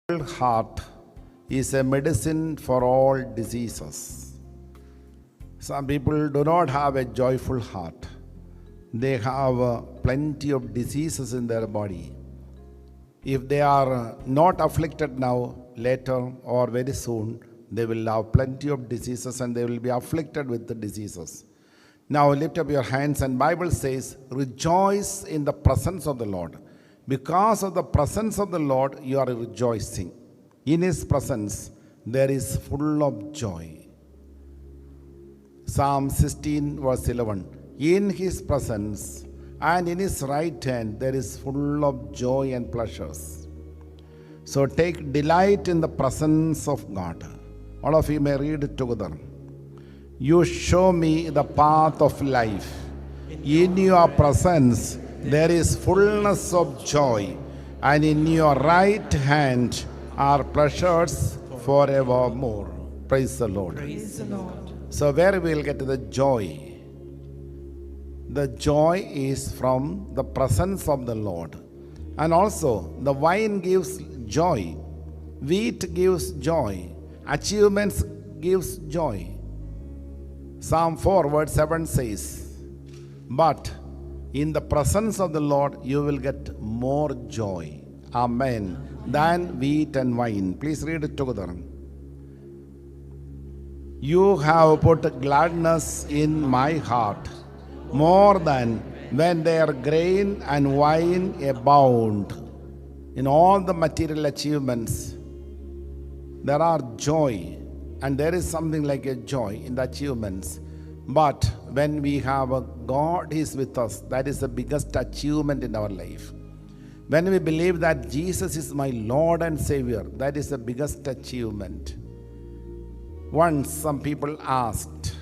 Heart is a medicine for all diseases. Some people do not have a joyful heart. They have plenty of diseases in their body. If they are not afflicted now, later or very soon, they will have plenty of diseases and they will be afflicted with the diseases. Now lift up your hands, and Bible says, rejoice in the presence of the Lord. Because of the presence of the Lord, you are rejoicing. In His presence, there is full of joy. Psalm 16 verse 11. In His presence and in His right hand, there is full of joy and pleasures. So take delight in the presence of God. All of you may read it together. You show me the path of life. In your presence, there is fullness of joy, and in your right hand are pleasures forevermore. Praise the Lord. Praise the Lord. So where we will get the joy? The joy is from the presence of the Lord. And also the wine gives joy. Wheat gives joy. Achievements gives joy. Psalm 4 verse 7 says, but in the presence of the Lord, you will get more joy. Amen. Than wheat and wine. Please read it together. You have put gladness in my heart, more than when their grain and wine abound. In all the material achievements, there are joy, and there is something like a joy in the achievements. But when we have a God is with us, that is the biggest achievement in our life. When we believe that Jesus is my Lord and Savior, that is the biggest achievement. Once some people asked,